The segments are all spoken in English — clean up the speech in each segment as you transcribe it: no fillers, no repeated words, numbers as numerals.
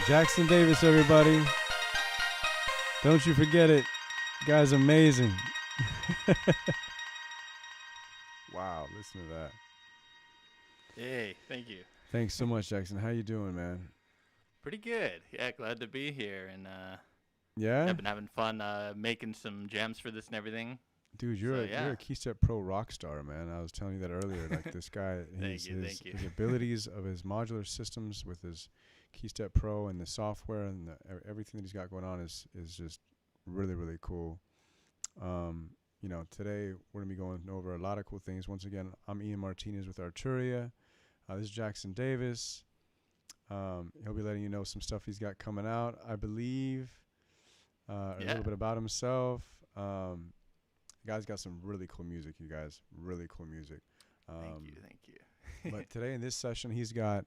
Jackson Davis, everybody. Don't you forget it. Guy's amazing. Wow, listen to that. Hey, thank you. Thanks so much, Jackson. How you doing, man? Pretty good. Yeah, glad to be here. And Yeah? I've been having fun making some jams for this and everything. Dude, So, you're yeah. a Keystep Pro rock star, man. I was telling you that earlier. Like this guy, Thank you. his abilities of his modular systems with his Keystep Pro and the software and everything that he's got going on is just really, really cool. Today we're gonna be going over a lot of cool things. Once again, I'm Ian Martinez with Arturia. This is Jackson Davis. He'll be letting you know some stuff he's got coming out, I believe. A little bit about himself. The guy's got some really cool music, you guys. Really cool music. Thank you. But today in this session, he's got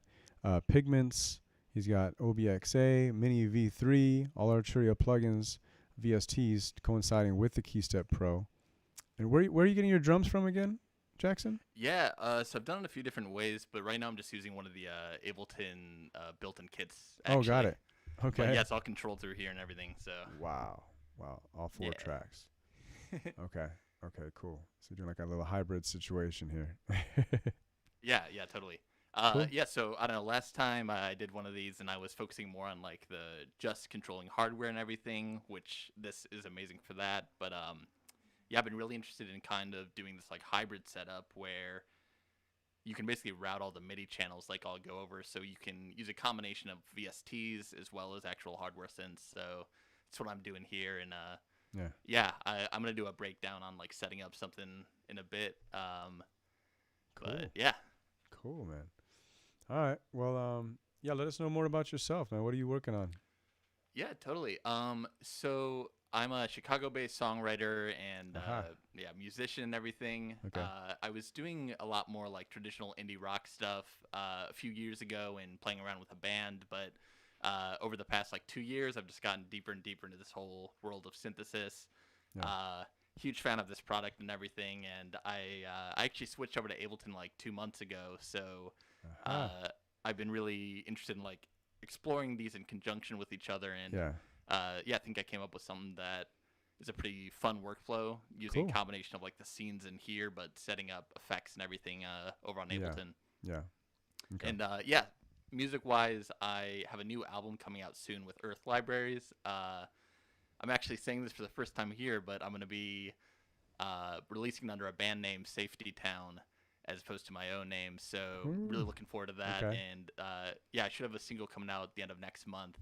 Pigments. He's got OBXA, Mini V3, all Arturia plugins, VSTs coinciding with the Keystep Pro. And where are you getting your drums from again, Jackson? Yeah, so I've done it a few different ways, but right now I'm just using one of the Ableton built-in kits. Actually. Oh, got it. Okay. But yeah, it's all controlled through here and everything. So. Wow. All four tracks. Okay, cool. So you're doing like a little hybrid situation here. Yeah, totally. Cool. Yeah, so I don't know. Last time I did one of these, and I was focusing more on like the just controlling hardware and everything, which this is amazing for that. But yeah, I've been really interested in kind of doing this like hybrid setup where you can basically route all the Midi channels like I'll go over, so you can use a combination of VSTs as well as actual hardware synths. So that's what I'm doing here, and I'm gonna do a breakdown on like setting up something in a bit. Cool. But yeah. Cool, man. All right. Well, let us know more about yourself, man. What are you working on? Yeah, totally. So I'm a Chicago-based songwriter and musician and everything. Okay. I was doing a lot more like traditional indie rock stuff a few years ago and playing around with a band, but over the past like 2 years, I've just gotten deeper and deeper into this whole world of synthesis. Yeah. Huge fan of this product and everything, and I actually switched over to Ableton like 2 months ago, so I've been really interested in like exploring these in conjunction with each other, and I think I came up with something that is a pretty fun workflow using a combination of like the scenes in here, but setting up effects and everything over on Ableton. Yeah. Okay. And music-wise, I have a new album coming out soon with Earth Libraries. I'm actually saying this for the first time here, but I'm going to be releasing under a band name, Safety Town, as opposed to my own name. So really looking forward to that. Okay. And I should have a single coming out at the end of next month.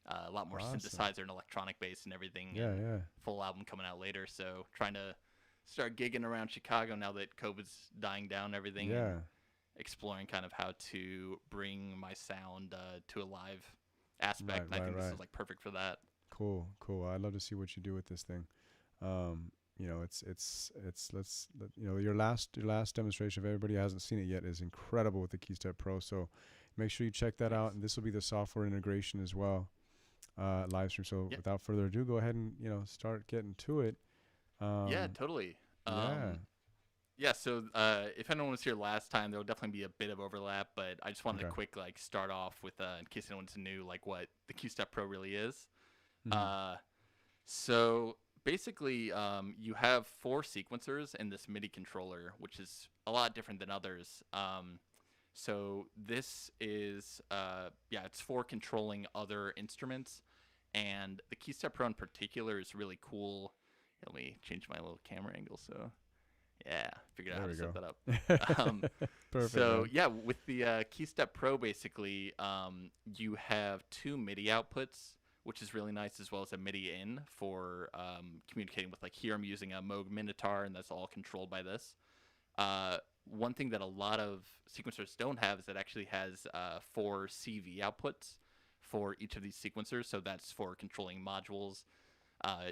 A lot more synthesizer and electronic bass and everything. Yeah. Full album coming out later. So trying to start gigging around Chicago now that COVID's dying down and everything. Yeah. And exploring kind of how to bring my sound to a live aspect. And I think this is like perfect for that. Cool. I'd love to see what you do with this thing. Your last demonstration, if everybody hasn't seen it yet, is incredible with the Keystep Pro. So make sure you check that out. And this will be the software integration as well, Livestream. So without further ado, go ahead and start getting to it. Yeah, totally. So if anyone was here last time, there will definitely be a bit of overlap, but I just wanted to quick like start off with in case anyone's new, like what the Keystep Pro really is. Mm-hmm. So basically, you have 4 sequencers in this MIDI controller, which is a lot different than others. So this is, it's for controlling other instruments, and the Keystep Pro in particular is really cool. Let me change my little camera angle. So figured out how to set that up. Perfect. So with the Keystep Pro, basically, you have 2 MIDI outputs, which is really nice, as well as a MIDI in for communicating with, like, here I'm using a Moog Minotaur, and that's all controlled by this. One thing that a lot of sequencers don't have is it actually has 4 CV outputs for each of these sequencers, so that's for controlling modules. I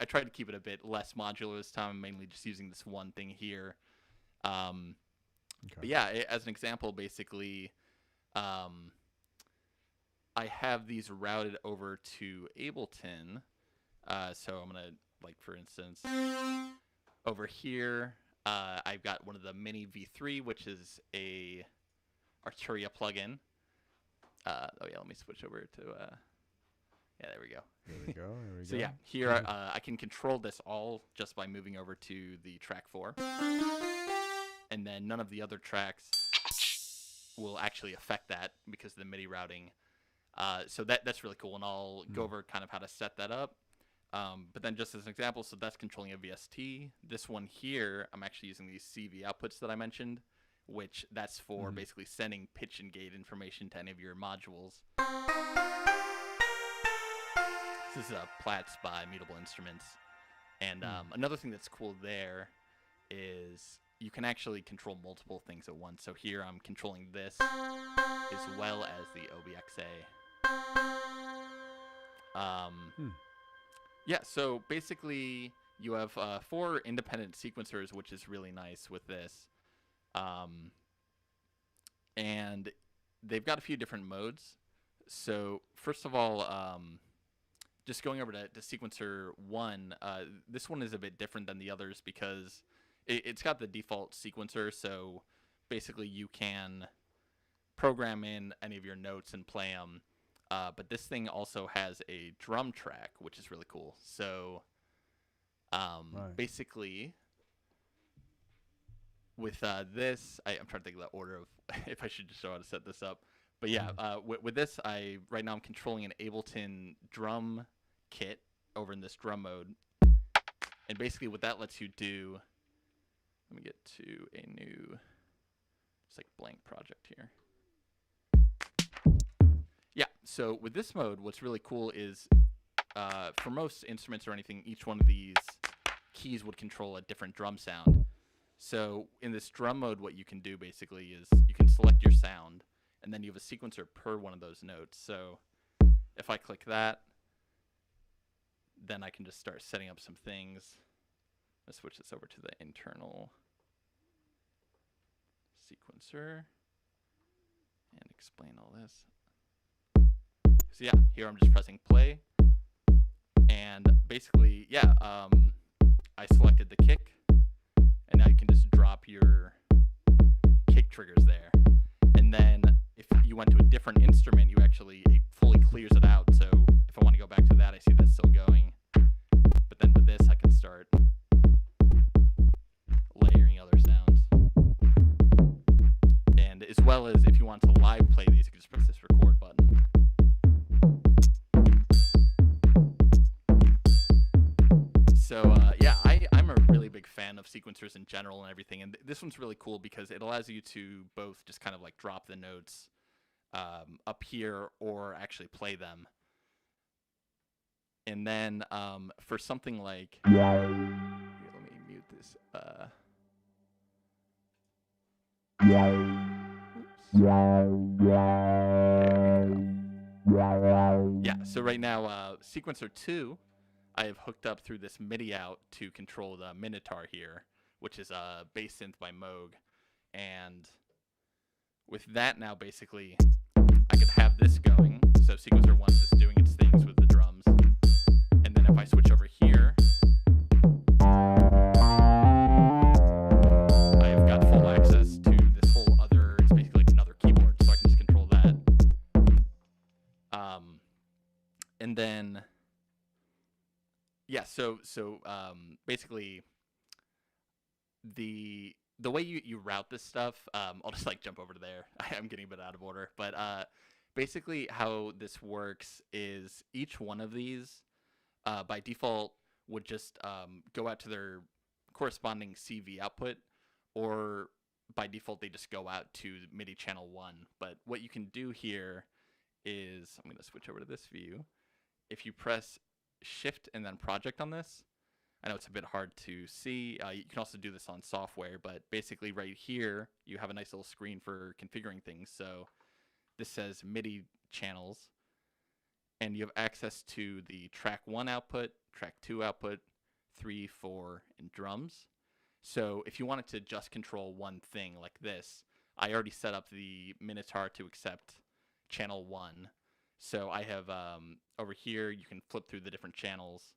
tried to keep it a bit less modular this time. I'm mainly just using this one thing here. But as an example, basically, I have these routed over to Ableton. So I'm going to, like, for instance, over here, I've got one of the Mini V3, which is a Arturia plugin. Oh yeah, let me switch over to. Yeah, there we go. There we go. There we So go. yeah, here I can control this all just by moving over to the track 4, and then none of the other tracks will actually affect that because of the MIDI routing. So that's really cool, and I'll go over kind of how to set that up. But then just as an example, so that's controlling a VST. This one here, I'm actually using these CV outputs that I mentioned, which that's for basically sending pitch and gate information to any of your modules. This is Platts by Mutable Instruments. And another thing that's cool there is you can actually control multiple things at once. So here I'm controlling this as well as the OBXA. Yeah, so basically you have 4 independent sequencers, which is really nice with this. And they've got a few different modes. So first of all, just going over to sequencer 1, this one is a bit different than the others because it's got the default sequencer. So basically you can program in any of your notes and play them. But this thing also has a drum track, which is really cool. So basically with this, I'm trying to think of the order of if I should just show how to set this up. But yeah, with this, right now I'm controlling an Ableton drum kit over in this drum mode. And basically what that lets you do, let me get to a new, it's like blank project here. Yeah, so with this mode, what's really cool is for most instruments or anything, each one of these keys would control a different drum sound. So in this drum mode, what you can do basically is you can select your sound, and then you have a sequencer per one of those notes. So if I click that, then I can just start setting up some things. Let's switch this over to the internal sequencer and explain all this. So yeah, here I'm just pressing play, and basically, yeah, I selected the kick, and now you can just drop your kick triggers there. And then if you went to a different instrument, it fully clears it out. So if I want to go back to that, I see that's still going. But then with this, I can start layering other sounds. And as well as if you want to live play these, you can just press this record button. So yeah, I'm a really big fan of sequencers in general and everything, and this one's really cool because it allows you to both just kind of like drop the notes up here or actually play them. And then for something like, here, let me mute this. Yeah, so right now, sequencer 2, I have hooked up through this MIDI out to control the Minotaur here, which is a bass synth by Moog. And with that now, basically, I can have this going. So sequencer 1 is just doing its things with the drums. And then if I switch over here, I've got full access to this whole other, it's basically like another keyboard, so I can just control that. And then, yeah, so basically the way you route this stuff, I'll just like jump over to there. I'm getting a bit out of order, but basically how this works is each one of these by default would just go out to their corresponding CV output, or by default they just go out to MIDI channel 1. But what you can do here is, I'm going to switch over to this view. If you press Shift and then Project on this, I know it's a bit hard to see. You can also do this on software, but basically right here, you have a nice little screen for configuring things. So this says MIDI channels, and you have access to the track 1 output, track 2 output, 3, 4, and drums. So if you wanted to just control one thing like this, I already set up the Minotaur to accept channel 1. So I have over here, you can flip through the different channels,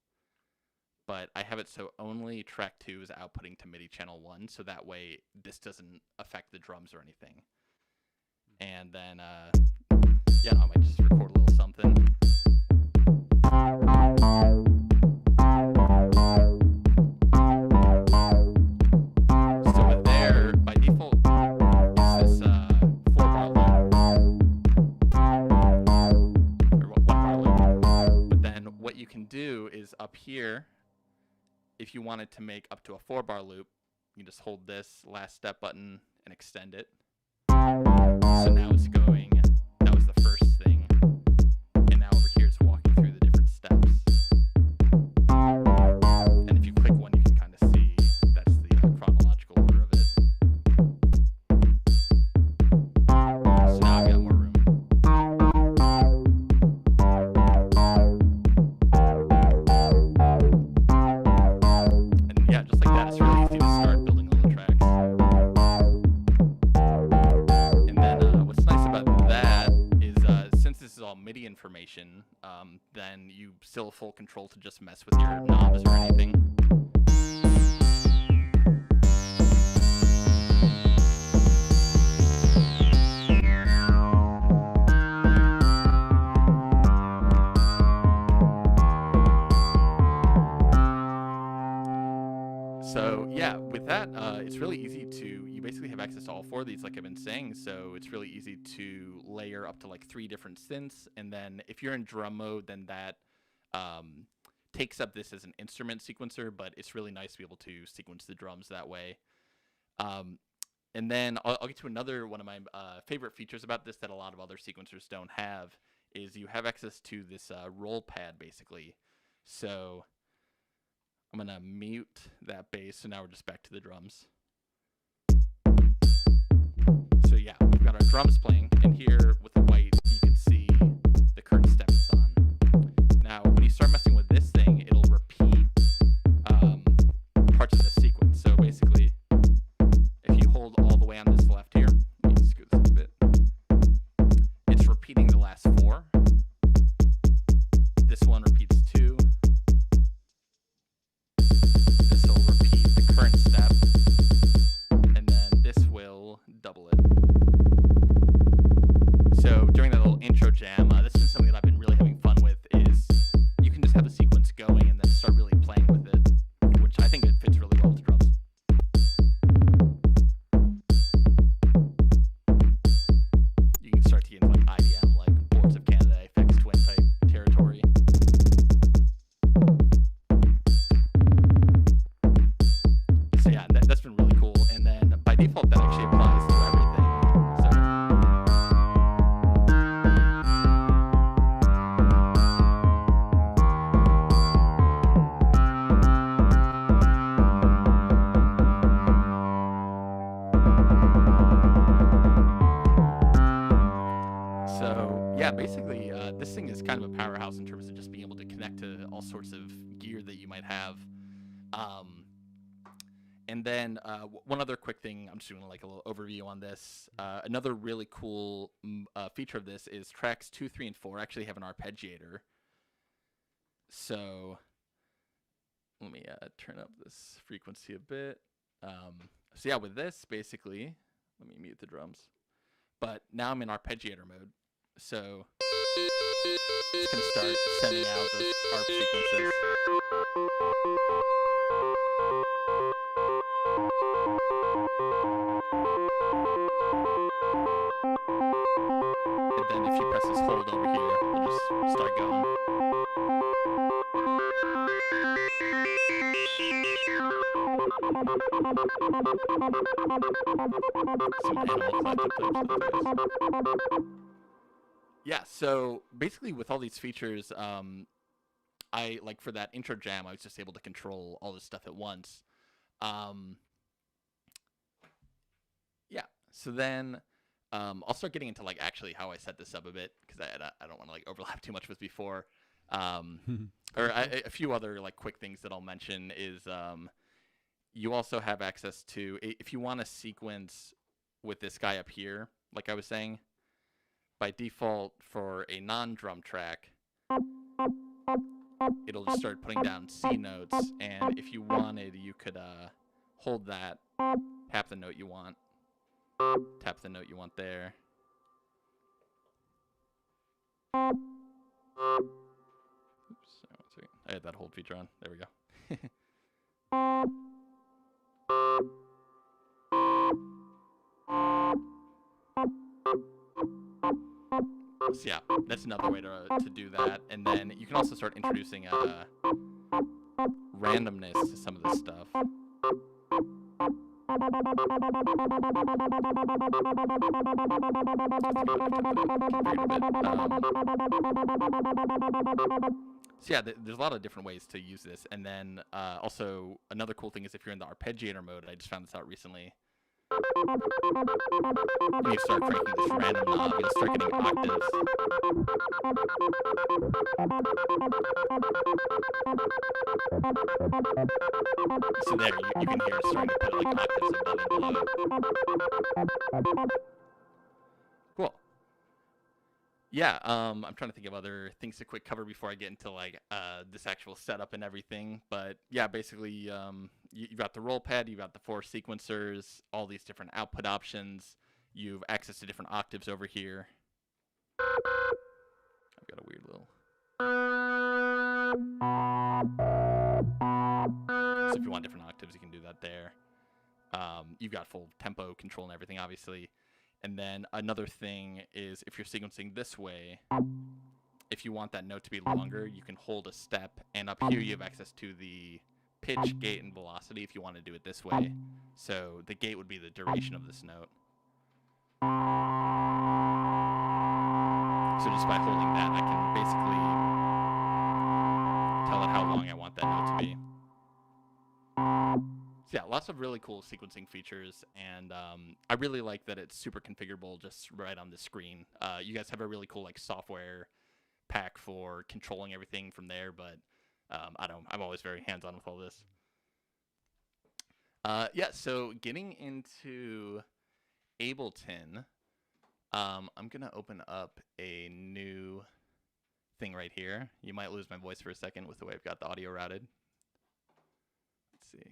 but I have it so only track 2 is outputting to MIDI channel 1, so that way this doesn't affect the drums or anything. And then, yeah, is up here, if you wanted to make up to a 4-bar loop, you can just hold this last step button and extend it. So now it's going, that was the first thing, and now over here it's walking through the different steps. And if you click one, you can kind of see that's the chronological order of it. So now I've got more room. And yeah, just like that, it's really easy to start building all the tracks. And then what's nice about that is since this is all MIDI information, then you still have full control to just mess with your knobs or anything. So yeah, with that, it's really easy to, you basically have access to all 4 of these like I've been saying, so it's really easy to layer up to like 3 different synths, and then if you're in drum mode, then that takes up this as an instrument sequencer, but it's really nice to be able to sequence the drums that way. And then I'll get to another one of my favorite features about this that a lot of other sequencers don't have, is you have access to this roll pad basically. So I'm gonna mute that bass, so now we're just back to the drums. So yeah, we've got our drums playing, and here with the white, you can see the current step it's on. Now, when you start messing with this thing, it'll repeat parts of the sequence. So basically, if you hold all the way on this left here, let me scoot this up a bit, it's repeating the last 4. This one repeats 2. This will repeat the current step, and then this will double it. So during that little intro jam, this is something that I've been really having fun with, is you can just have a sequence going and then start really playing with it, which I think it fits really well with drums. You can start to get into like IDM, like Boards of Canada, FX Twin type territory. So yeah, that's been really cool. And then by default, that actually applies to everything. So yeah, basically, this thing is kind of a powerhouse in terms of just being able to connect to all sorts of gear that you might have. And then one other quick thing, I'm just doing like a little overview on this. Another really cool feature of this is tracks 2, 3, and 4 actually have an arpeggiator. So let me turn up this frequency a bit. So yeah, with this, basically, let me mute the drums. But now I'm in arpeggiator mode. So it's going to start sending out those arp sequences. And then if you press this hold over here, we'll just start going. Some animal collective types. Yeah, so basically with all these features, I like for that intro jam, I was just able to control all this stuff at once. Yeah, so then I'll start getting into like actually how I set this up a bit, because I don't want to like overlap too much with before. A few other like quick things that I'll mention is you also have access to, if you want to sequence with this guy up here, like I was saying, by default for a non-drum track, it'll just start putting down C notes, and if you wanted, you could hold that, tap the note you want, tap the note you want there. Oops, one second. I had that hold feature on. There we go. So yeah, that's another way to do that. And then you can also start introducing randomness to some of this stuff. So yeah, there's a lot of different ways to use this. And then also another cool thing is if you're in the Arpeggiator mode, I just found this out recently, and you start cranking this random knob, you'll start getting octaves. So there, you can hear it starting to put like octaves above and below. Cool. Yeah, I'm trying to think of other things to quick cover before I get into like this actual setup and everything. But yeah, basically you've got the roll pad, you've got the 4 sequencers, all these different output options. You've access to different octaves over here. I've got a weird little... So if you want different octaves, you can do that there. You've got full tempo control and everything, obviously. And then another thing is if you're sequencing this way, if you want that note to be longer, you can hold a step. And up here, you have access to the pitch, gate, and velocity if you want to do it this way. So the gate would be the duration of this note. So just by holding that, I can basically tell it how long I want that note to be. So yeah, lots of really cool sequencing features, and I really like that it's super configurable just right on the screen. You guys have a really cool like software pack for controlling everything from there, but I'm always very hands-on with all this. Yeah, so getting into Ableton, I'm gonna open up a new thing right here. You might lose my voice for a second with the way I've got the audio routed. Let's see.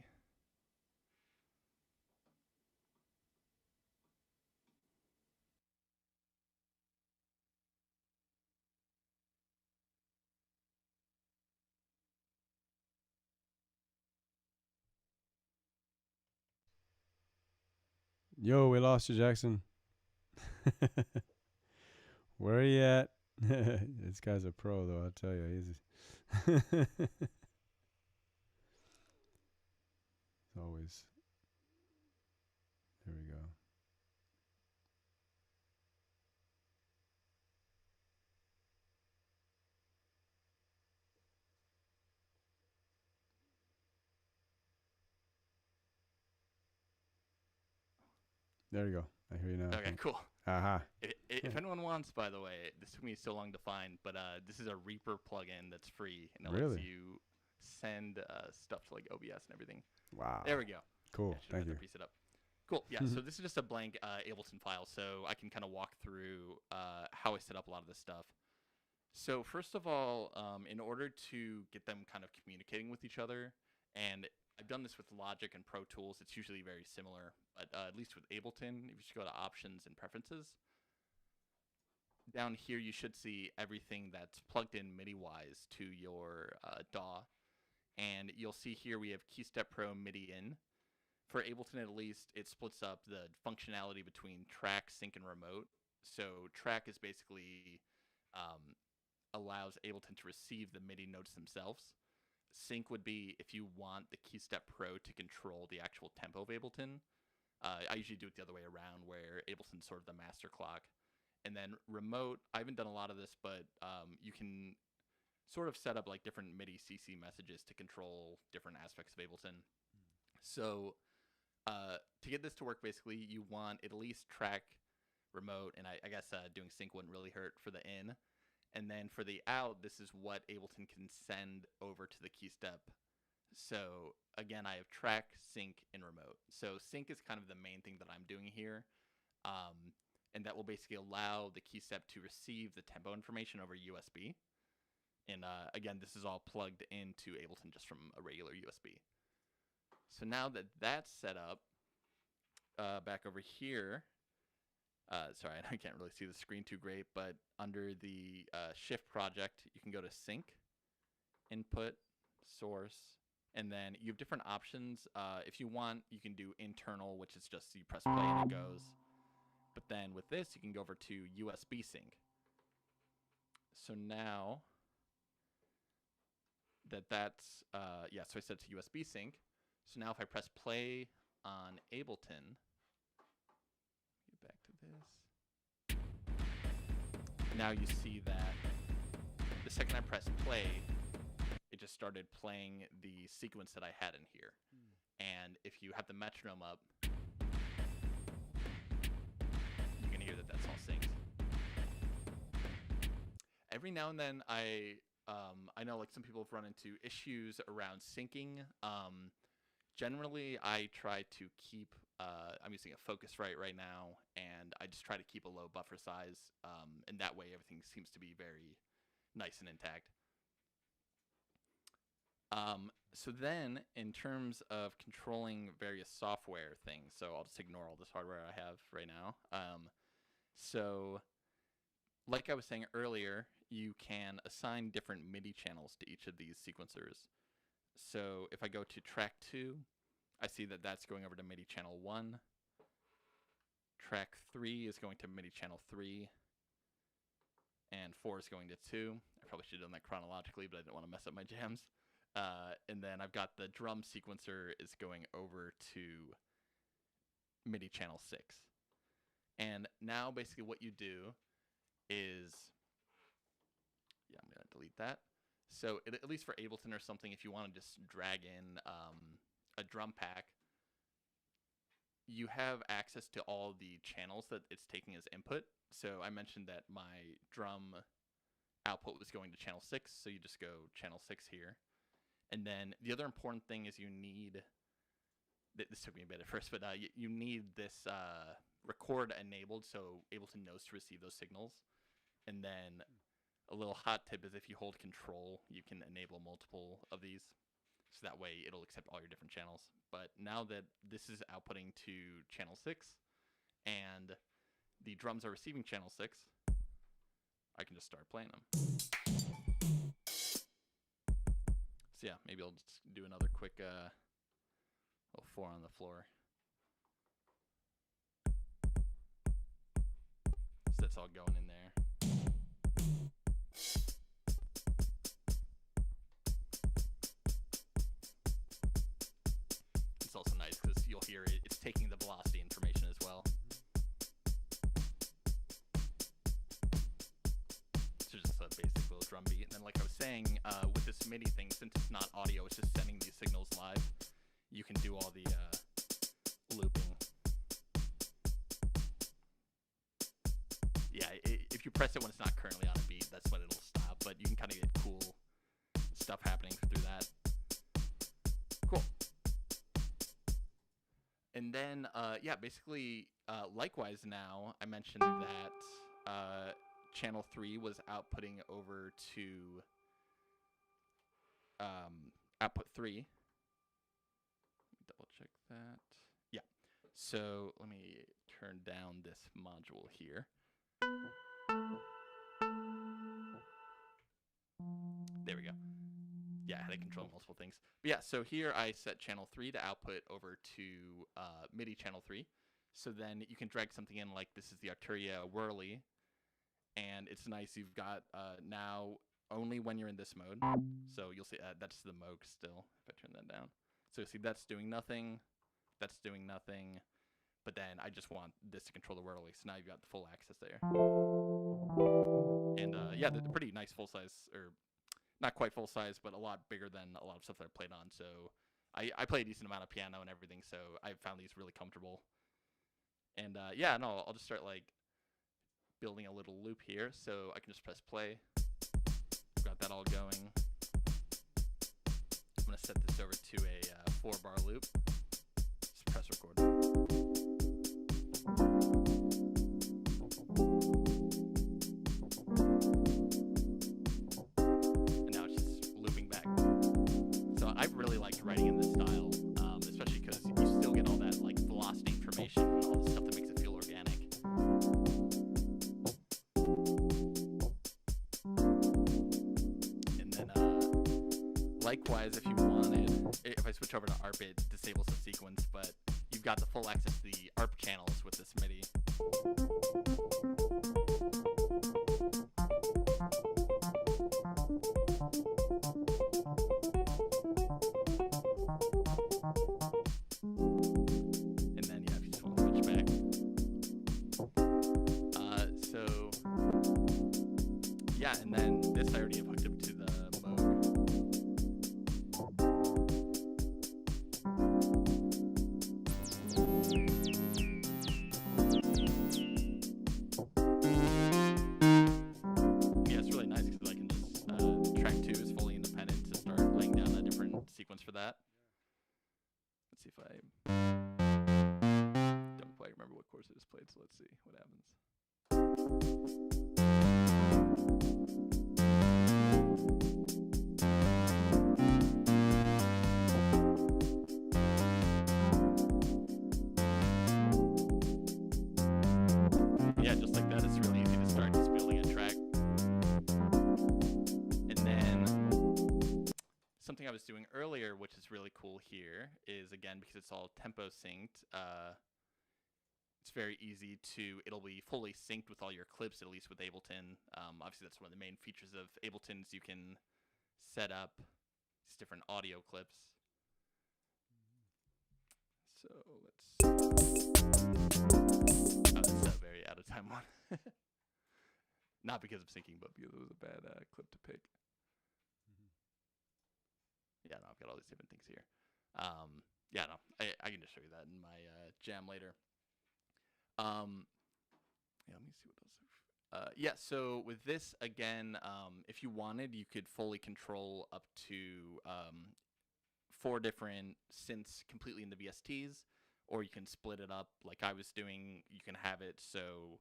Yo, we lost you, Jackson. Where are you at? This guy's a pro, though. I'll tell you, he's always. There we go. There you go. I hear you now. Okay, cool. Aha. If anyone wants, by the way, this took me so long to find, but this is a Reaper plugin that's free, and it lets you send stuff to like OBS and everything. Wow. There we go. Cool. Thank you. Preset up. Cool. Yeah. So this is just a blank Ableton file, so I can kind of walk through how I set up a lot of this stuff. So first of all, in order to get them kind of communicating with each other, and I've done this with Logic and Pro Tools, it's usually very similar, but at least with Ableton, if you just go to Options and Preferences, down here you should see everything that's plugged in MIDI-wise to your DAW, and you'll see here we have Keystep Pro MIDI in. For Ableton, at least, it splits up the functionality between track, sync, and remote. So track is basically allows Ableton to receive the MIDI notes themselves. Sync would be if you want the Keystep Pro to control the actual tempo of Ableton. I usually do it the other way around, where Ableton's sort of the master clock. And then remote, I haven't done a lot of this, but you can sort of set up like different MIDI CC messages to control different aspects of Ableton. So to get this to work, basically, you want at least track, remote, and I guess doing sync wouldn't really hurt for the in. And then for the out, this is what Ableton can send over to the Keystep. So again, I have track, sync, and remote. So sync is kind of the main thing that I'm doing here. And that will basically allow the Keystep to receive the tempo information over USB. And again, this is all plugged into Ableton just from a regular USB. So now that that's set up, back over here, sorry, I can't really see the screen too great, but under the Shift project, you can go to Sync, Input, Source, and then you have different options. If you want, you can do internal, which is just you press play and it goes. But then with this, you can go over to USB Sync. So now that's yeah. So I set it to USB sync. So now if I press play on Ableton, get back to this. Now you see that the second I press play, it just started playing the sequence that I had in here. And if you have the metronome up, you can hear that that's all synced. Every now and then I know like some people have run into issues around syncing. Generally, I try to keep, I'm using a Focusrite right now, and I just try to keep a low buffer size, and that way everything seems to be very nice and intact. So then, in terms of controlling various software things, so I'll just ignore all this hardware I have right now. So, like I was saying earlier, you can assign different MIDI channels to each of these sequencers. So if I go to track 2, I see that that's going over to MIDI channel 1. Track 3 is going to MIDI channel 3. And 4 is going to 2. I probably should have done that chronologically, but I didn't want to mess up my jams. And then I've got the drum sequencer is going over to MIDI channel 6. And now basically what you do is, yeah, I'm going to delete that. So at least for Ableton or something, if you want to just drag in a drum pack, you have access to all the channels that it's taking as input. So I mentioned that my drum output was going to channel 6, so you just go channel 6 here. And then the other important thing is you need, this took me a bit at first, but you need this record enabled so Ableton knows to receive those signals. And then a little hot tip is if you hold control, you can enable multiple of these. So that way it'll accept all your different channels. But now that this is outputting to channel 6 and the drums are receiving channel 6, I can just start playing them. So yeah, maybe I'll just do another quick little 4 on the floor. So that's all going in there. It's also nice because you'll hear it's taking the velocity information as well. So just a basic little drum beat. And then like I was saying, with this MIDI thing, since it's not audio, it's just sending these signals live, you can do all the looping. Yeah, if you press it when it's not currently on a beat, that's when it'll stop, but you can kind of get cool stuff happening through that. Cool. And then, yeah, basically, likewise now, I mentioned that channel 3 was outputting over to output 3. Double check that. Yeah. So let me turn down this module here. There we go. Yeah, I had to control multiple things. But yeah, so here I set channel 3 to output over to MIDI channel 3. So then you can drag something in like this is the Arturia Whirly. And it's nice. You've got now only when you're in this mode. So you'll see that's the Moog still if I turn that down. So you see that's doing nothing. That's doing nothing. But then I just want this to control the whirly. So now you've got the full access there. And yeah, they're pretty nice full size, or not quite full size, but a lot bigger than a lot of stuff that I've played on. So I play a decent amount of piano and everything. So I found these really comfortable. And yeah, no, I'll just start like building a little loop here. So I can just press play. Got that all going. I'm going to set this over to a 4-bar loop. Just press record. And now it's just looping back. So I really liked writing in this style, especially because you still get all that like velocity information, all the stuff that makes it feel organic. And then likewise, if you wanted, if I switch over to Arp, it disables the sequence, but you've got the full access to the Arp channels with this MIDI. yeah, and then this I already have hooked up to the Moog. Yeah, it's really nice because I can just track 2 is fully independent to start laying down a different sequence for that. Let's see if I don't quite remember what chords I just played, so let's see what happens. Yeah, just like that, it's really easy to start just building a track. And then something I was doing earlier, which is really cool here, is again, because it's all tempo synced, it's very easy it'll be fully synced with all your clips, at least with Ableton. Obviously, that's one of the main features of Ableton is you can set up these different audio clips. So let's... Oh, that's a very out of time one. Not because of syncing, but because it was a bad clip to pick. Yeah, no, I've got all these different things here. Yeah, no, I can just show you that in my jam later. Yeah, let me see what else. Yeah, so with this, again, if you wanted, you could fully control up to 4 different synths completely in the VSTs, or you can split it up like I was doing. You can have it so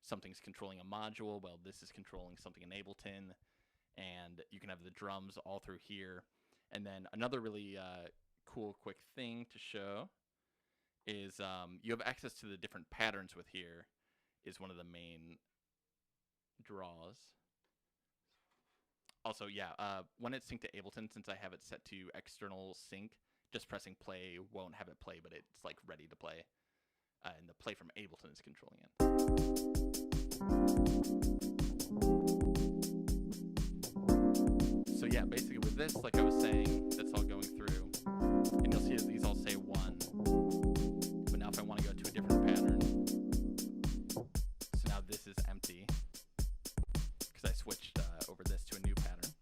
something's controlling a module, while this is controlling something in Ableton, and you can have the drums all through here. And then another really cool, quick thing to show is you have access to the different patterns with here is one of the main draws. Also, yeah, when it's synced to Ableton, since I have it set to external sync, just pressing play won't have it play, but it's like ready to play. And the play from Ableton is controlling it. So yeah, basically with this, like I was saying, that's all going through. And you'll see that these all say 1. But now if I want to go to a different pattern, so now this is empty, because I switched over this to a new pattern.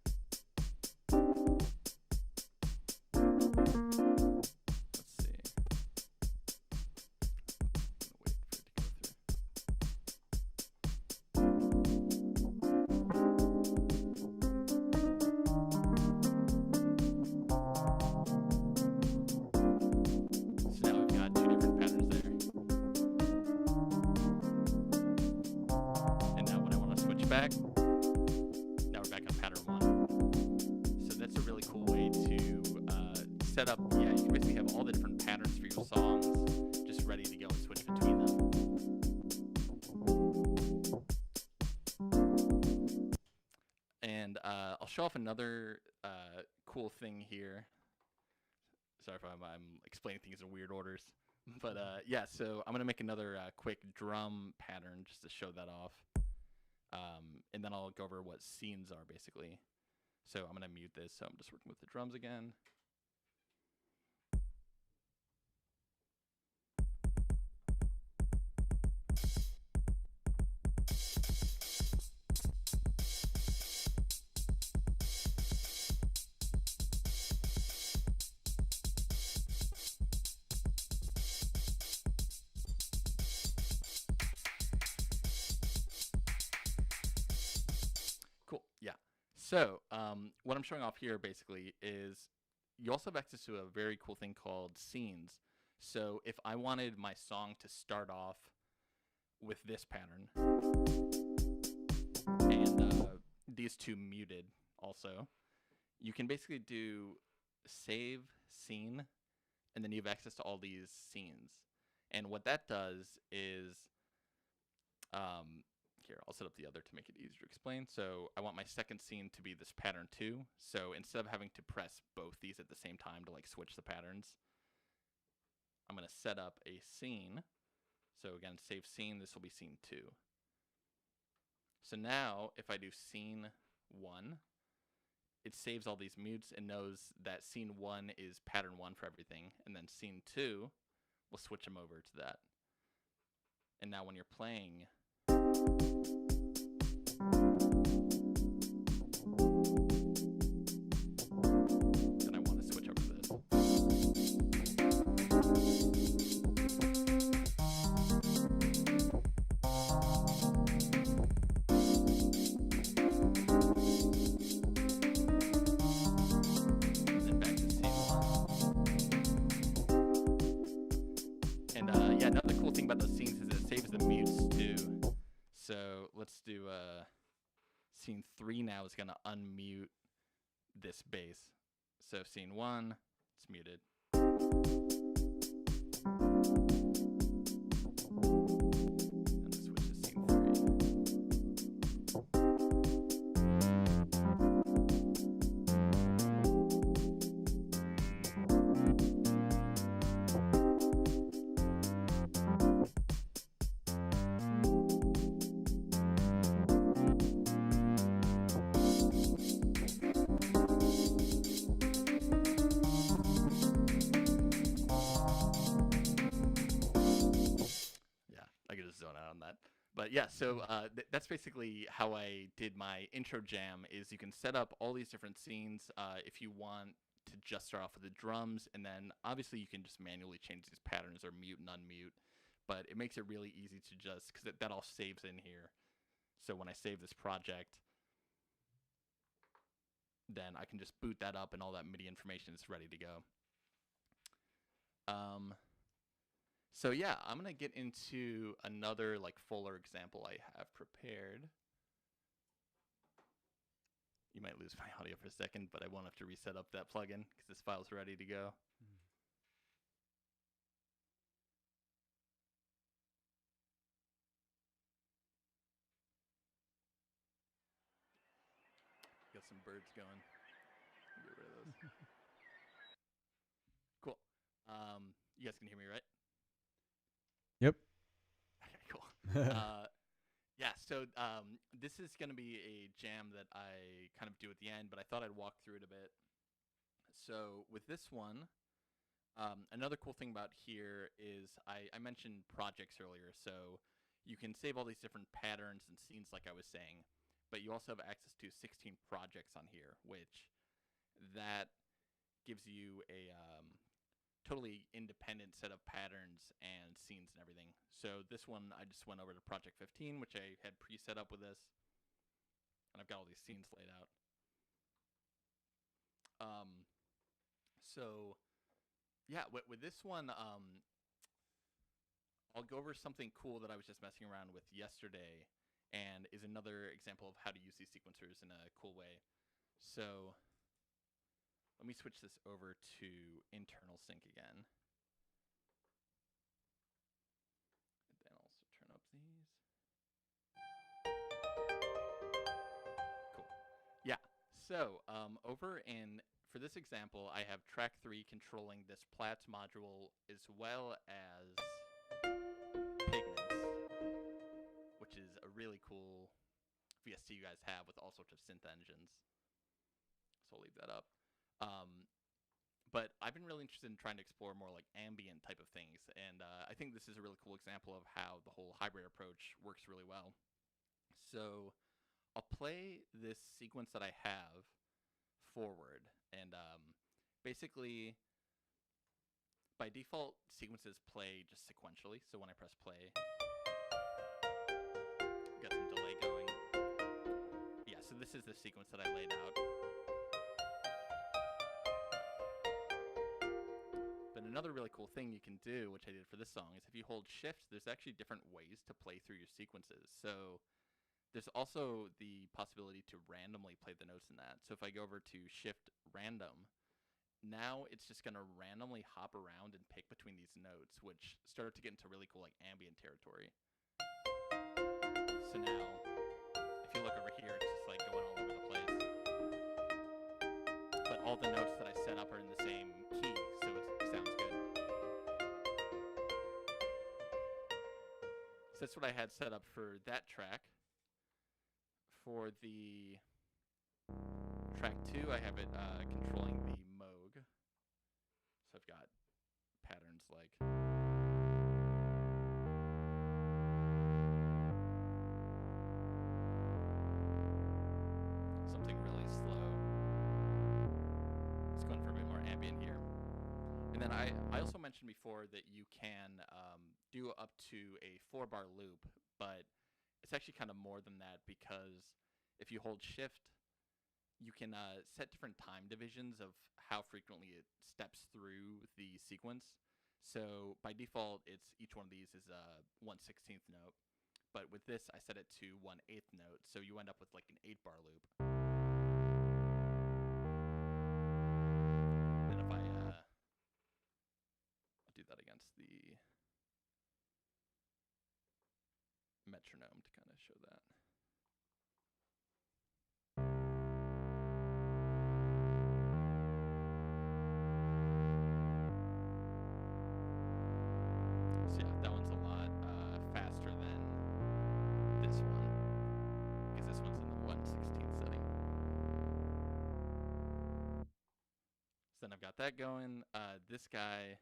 Let's see. Back. Now we're back on pattern 1. So that's a really cool way to set up. Yeah, you can basically have all the different patterns for your songs just ready to go and switch between them. And I'll show off another cool thing here. Sorry if I'm explaining things in weird orders. But yeah, so I'm going to make another quick drum pattern just to show that off. And then I'll go over what scenes are basically. So I'm going to mute this. So I'm just working with the drums again. Cool. Yeah. So what I'm showing off here basically is you also have access to a very cool thing called scenes. So if I wanted my song to start off with this pattern and these two muted also, you can basically do save scene, and then you have access to all these scenes. And what that does is here, I'll set up the other to make it easier to explain. So I want my second scene to be this pattern 2. So instead of having to press both these at the same time to like switch the patterns, I'm going to set up a scene. So again, save scene, this will be scene 2. So now if I do scene 1, it saves all these mutes and knows that scene 1 is pattern 1 for everything. And then scene 2 will switch them over to that. And now when you're playing, Scene 3 now is going to unmute this bass. So scene 1, it's muted. And let's switch to scene 3. Yeah, I could just zone out on that. But yeah, so that's basically how I did my intro jam. Is you can set up all these different scenes if you want to just start off with the drums, and then obviously you can just manually change these patterns or mute and unmute. But it makes it really easy to just, because that all saves in here. So when I save this project, then I can just boot that up and all that MIDI information is ready to go. So yeah, I'm gonna get into another like fuller example I have prepared. You might lose my audio for a second, but I won't have to reset up that plugin because this file's ready to go. Got some birds going. Get rid of those. Cool. You guys can hear me, right? Yep. Okay, cool. Yeah, so this is going to be a jam that I kind of do at the end, but I thought I'd walk through it a bit. So with this one, another cool thing about here is I mentioned projects earlier. So you can save all these different patterns and scenes like I was saying, but you also have access to 16 projects on here, which that gives you a totally independent set of patterns and scenes and everything. So this one, I just went over to Project 15, which I had pre-set up with this, and I've got all these scenes laid out. So yeah, with this one, I'll go over something cool that I was just messing around with yesterday, and is another example of how to use these sequencers in a cool way. So let me switch this over to internal sync again. And then also turn up these. Cool. Yeah, so for this example, I have track 3 controlling this Plats module as well as Pigments, which is a really cool VST you guys have with all sorts of synth engines. So I'll leave that up. But I've been really interested in trying to explore more like ambient type of things, and I think this is a really cool example of how the whole hybrid approach works really well. So I'll play this sequence that I have forward, and basically by default sequences play just sequentially. So when I press play, got some delay going. Yeah, so this is the sequence that I laid out. But another really cool thing you can do, which I did for this song, is if you hold shift, there's actually different ways to play through your sequences. So there's also the possibility to randomly play the notes in that. So if I go over to shift random, now it's just going to randomly hop around and pick between these notes, which started to get into really cool like ambient territory. So now, if you look over here, it's just like going all over the place. But all the notes that I set up are in the same key, so it sounds good. So that's what I had set up for that track. For the track 2, I have it controlling the Moog. So I've got patterns like something really slow. It's going for a bit more ambient here. And then I also mentioned before that you can do up to a 4-bar loop, but it's actually kind of more than that, because if you hold shift, you can set different time divisions of how frequently it steps through the sequence. So by default, it's each one of these is a 1/16th note. But with this, I set it to 1/8 note, so you end up with like an 8-bar loop. Then if I'll do that against the metronome to kind of show that. So yeah, that one's a lot faster than this one, because this one's in the 1/16 setting. So then I've got that going. This guy.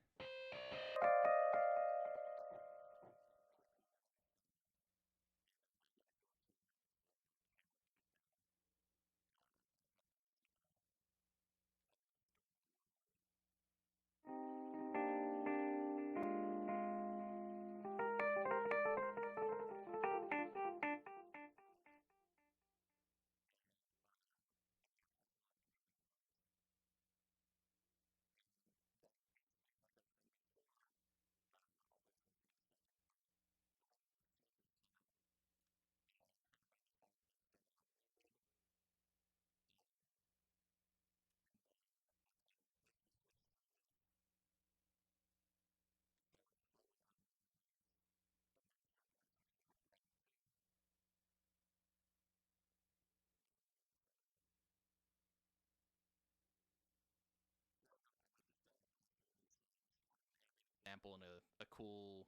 Example and a cool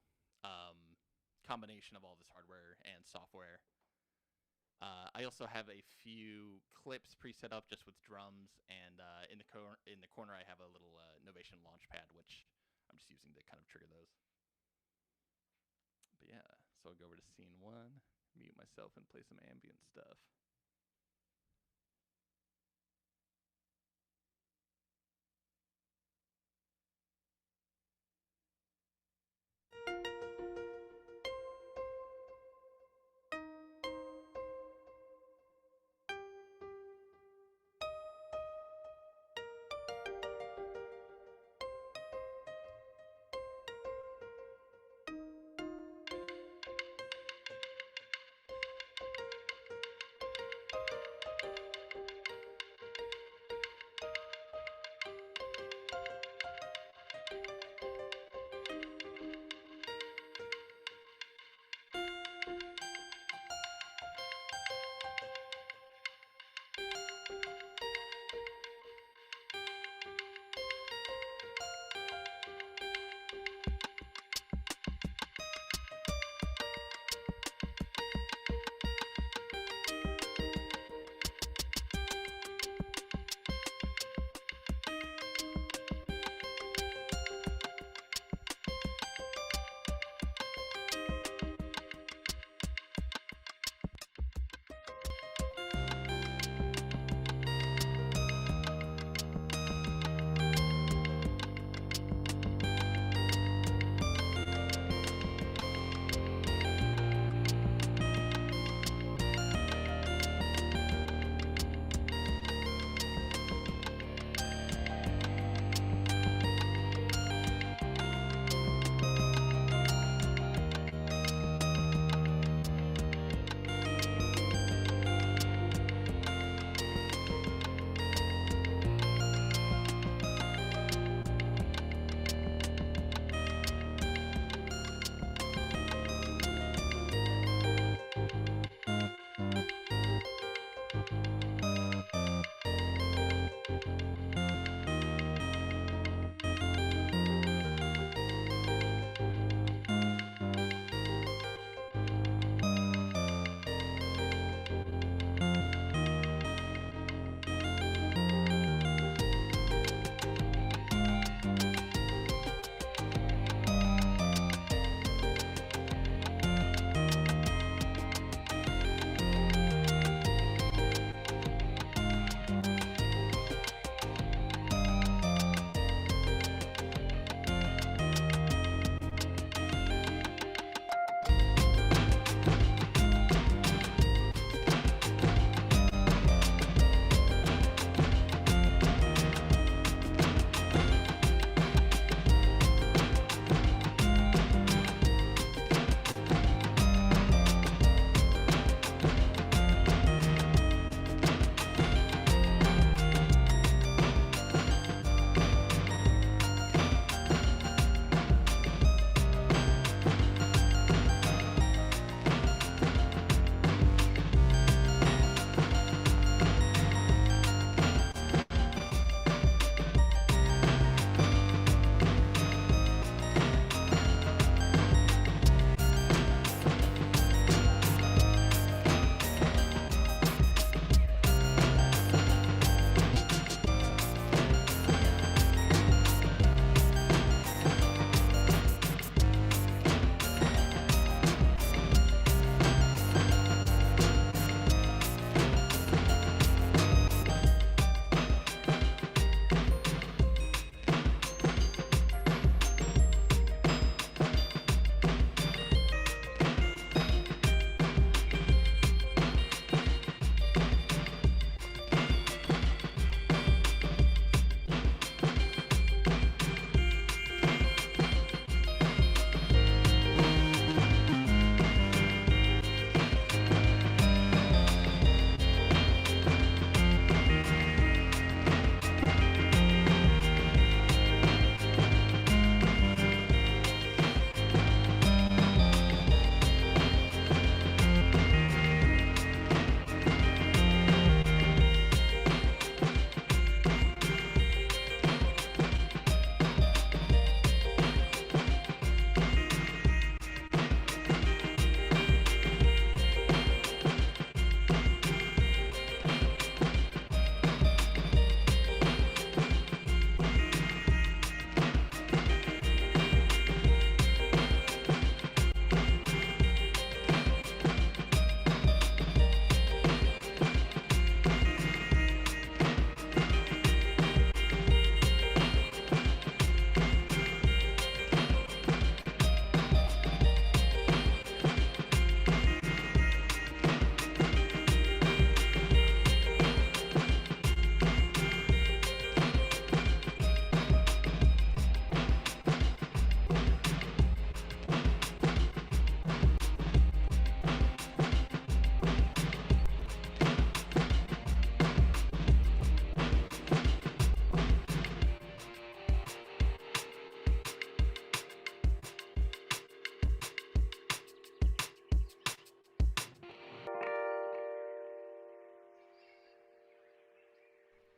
combination of all this hardware and software. I also have a few clips preset up just with drums, and in the corner I have a little Novation Launchpad, which I'm just using to kind of trigger those. But yeah, so I'll go over to scene 1, mute myself, and play some ambient stuff.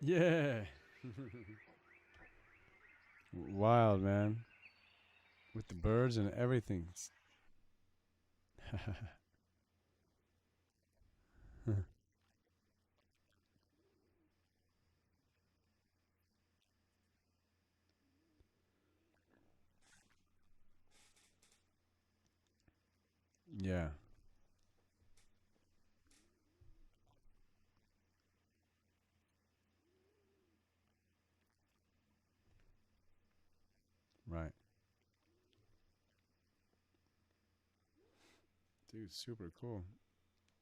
Yeah. Wild, man. With the birds and everything. Yeah. Right. Dude, super cool.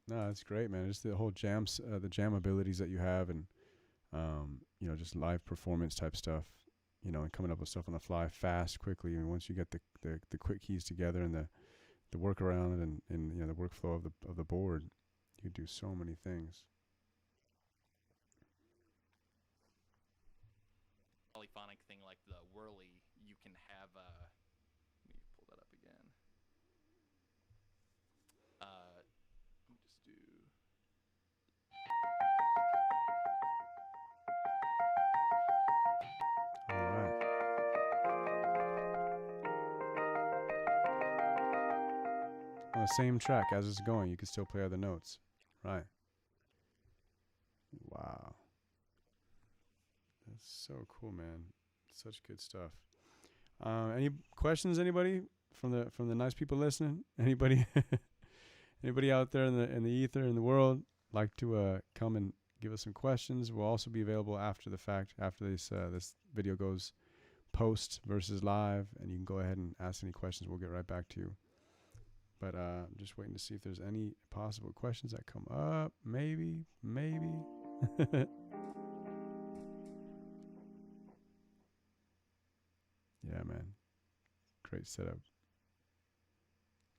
No, that's great, man. Just the whole the jam abilities that you have, and just live performance type stuff. And coming up with stuff on the fly, fast, quickly. And once you get the quick keys together and the workaround and the workflow of the board, you can do so many things. Polyphonic thing like the whirly, you can have. Let me pull that up again. Let me just do. All right. On the same track as it's going, you can still play other notes. Right. Wow. That's so cool, man. Such good stuff. Any questions, anybody from the nice people listening? Anybody anybody out there in the ether in the world like to come and give us some questions? We'll also be available after the fact, after this video goes post versus live, and you can go ahead and ask any questions. We'll get right back to you. But I'm just waiting to see if there's any possible questions that come up. Maybe. Yeah, man. Great setup.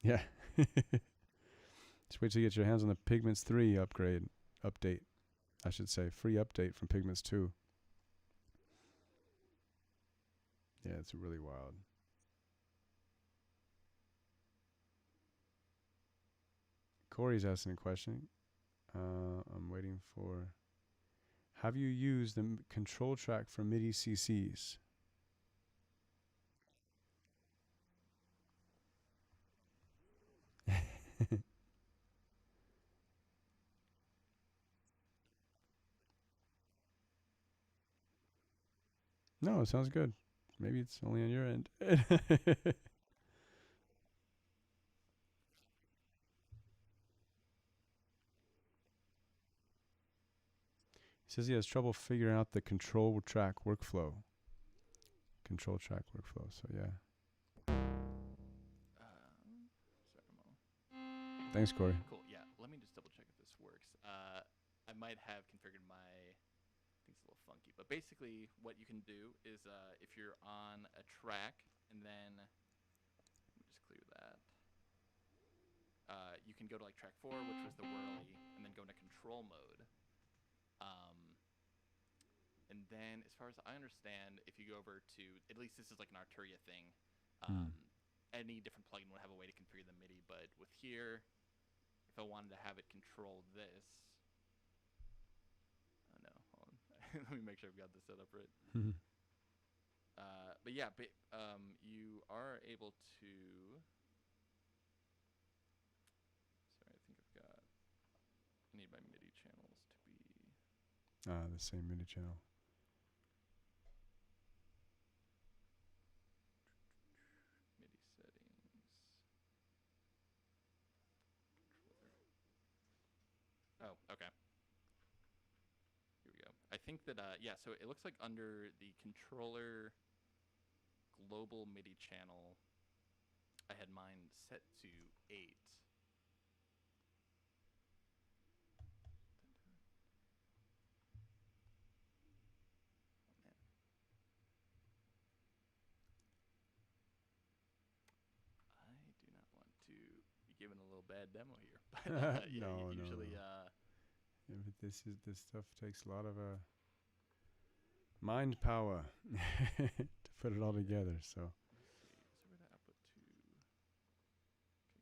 Yeah. Just wait till you get your hands on the Pigments 3 update. I should say free update from Pigments 2. Yeah, it's really wild. Corey's asking a question. I'm waiting for. Have you used the control track for MIDI CCs? No, it sounds good. Maybe it's only on your end. He says he has trouble figuring out the control track workflow. So yeah. Sorry, Thanks, Corey. Cool. Yeah. Let me just double check if this works. I might have configured my. I think it's a little funky, but basically, what you can do is if you're on a track, and then let me just clear that. You can go to like track 4, which was the whirly, and then go into control mode. And then, as far as I understand, if you go over to, at least this is like an Arturia thing, any different plugin would have a way to configure the MIDI, but with here, if I wanted to have it control this, oh no, hold on. Let me make sure I've got this set up right. But yeah, you are able to, sorry, I think I've got, I need my MIDI channels to be. The same MIDI channel. Oh, okay. Here we go. I think that, yeah, so it looks like under the controller global MIDI channel, I had mine set to 8. I do not want to be given a little bad demo here. But yeah, No. usually Yeah, but this stuff takes a lot of mind power to put it all together. So let's see. Is there a way to output to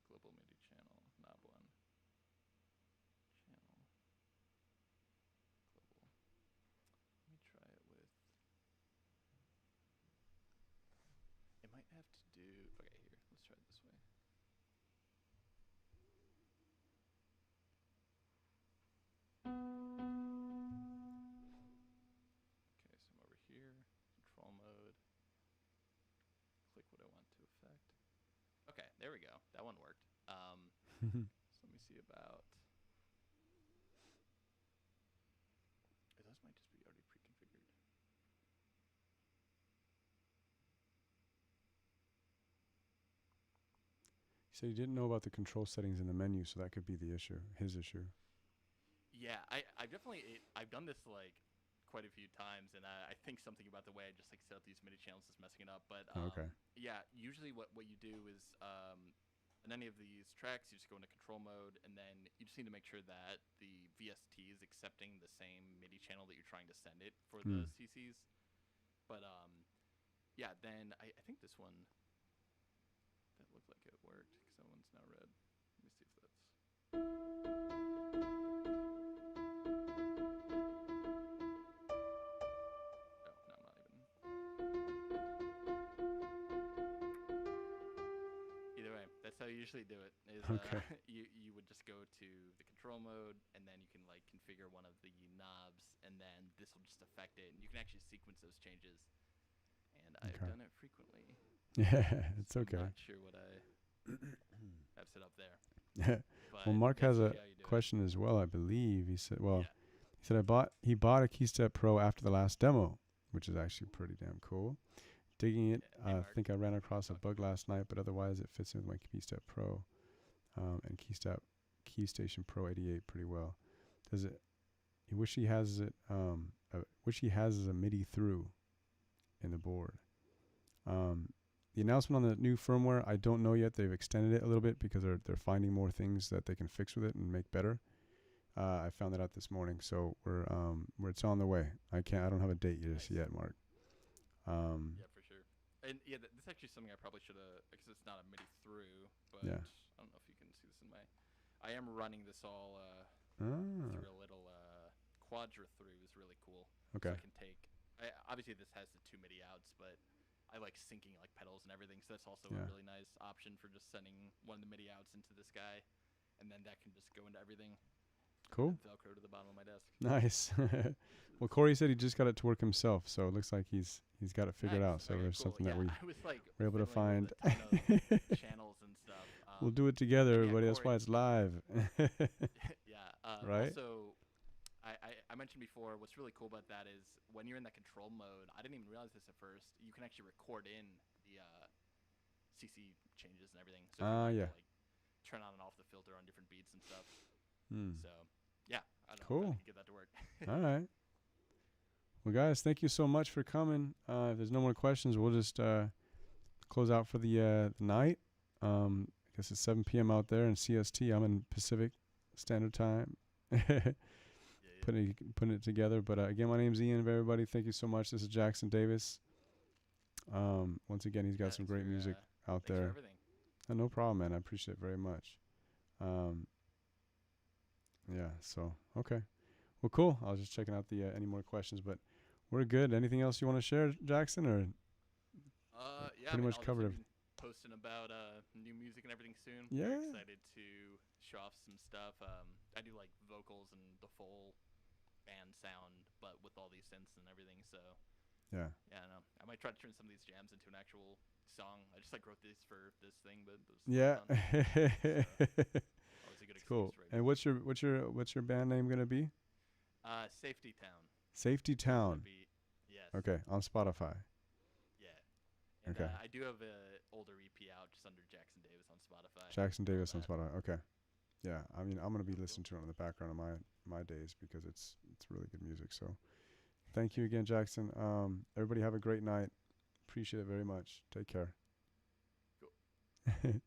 global MIDI channel, knob 1. Channel. Global. Let me there we go. That one worked. So let me see about. Those might just be already pre-configured. So you didn't know about the control settings in the menu, so that could be the issue, his issue. Yeah, I've definitely I've done this like quite a few times, and I think something about the way I just like set up these MIDI channels is messing it up. But Okay. yeah, usually what you do is in any of these tracks, you just go into control mode, and then you just need to make sure that the VST is accepting the same MIDI channel that you're trying to send it for the CCs. But yeah, then I think this one that looked like it worked because that one's now red. Let me see if that's. Either way, that's how you usually do it. Is Okay. you would just go to the control mode, and then you can like configure one of the knobs, and then this will just affect it, and you can actually sequence those changes. And I've done it frequently. Yeah, it's okay. I'm not sure what I have set up there. Well, Mark has a question as well, I believe. He said, well, he said he bought a Keystep Pro after the last demo, which is actually pretty damn cool. Digging it. I think I ran across a bug last night, but otherwise it fits in with my Keystep Pro and Keystation Pro 88 pretty well. Does it? He wish he has it. Wish he has a MIDI through in the board. The announcement on the new firmware, I don't know yet. They've extended it a little bit because they're finding more things that they can fix with it and make better. I found that out this morning, so it's on the way. I don't have a date yet, Mark. Yeah, for sure. And yeah, this is actually something I probably should have, because it's not a MIDI through, but I don't know if you can see this in my. I am running this all through a little quadra through. Is really cool. Okay. So I can take. Obviously, this has the 2 MIDI outs, but I like syncing like pedals and everything, so that's also a really nice option for just sending one of the MIDI outs into this guy, and then that can just go into everything. Cool. Velcro to the bottom of my desk. Nice. Well, Corey said he just got it to work himself, so it looks like he's got it figured out. So there's something that we were able to find. Channels and stuff. We'll do it together, everybody. That's why it's live. Right. Also, I mentioned before, what's really cool about that is when you're in that control mode, I didn't even realize this at first, you can actually record in the CC changes and everything. So you can, like, turn on and off the filter on different beats and stuff. So, yeah. I don't know if I can get that to work. All right. Well, guys, thank you so much for coming. If there's no more questions, we'll just close out for the night. I guess it's 7 p.m. out there in CST. I'm in Pacific Standard Time. Putting it together. But again, my name's Ian, everybody. Thank you so much. This is Jackson Davis. Once again, he's got some great music out there. For everything. No problem, man. I appreciate it very much. Yeah, so, okay. Well, cool. I was just checking out the any more questions, but we're good. Anything else you want to share, Jackson, or yeah, pretty much covered? Posting about new music and everything soon. Yeah. Very excited to show off some stuff. I do like vocals and the full band sound, but with all these synths and everything. So yeah, I don't know. I might try to turn some of these jams into an actual song. I just like wrote these for this thing, but it was fun. Always a good excuse. Cool. And what's your band name gonna be? Safety Town. Safety Town. Yes. Okay, on Spotify. Yeah. And, okay. I do have an older EP out just under Jackson Davis on Spotify. Jackson Davis on Spotify. Okay. Yeah, I mean, I'm gonna be listening to it in the background of my days because it's really good music. So, thank you again, Jackson. Everybody have a great night. Appreciate it very much. Take care. Cool.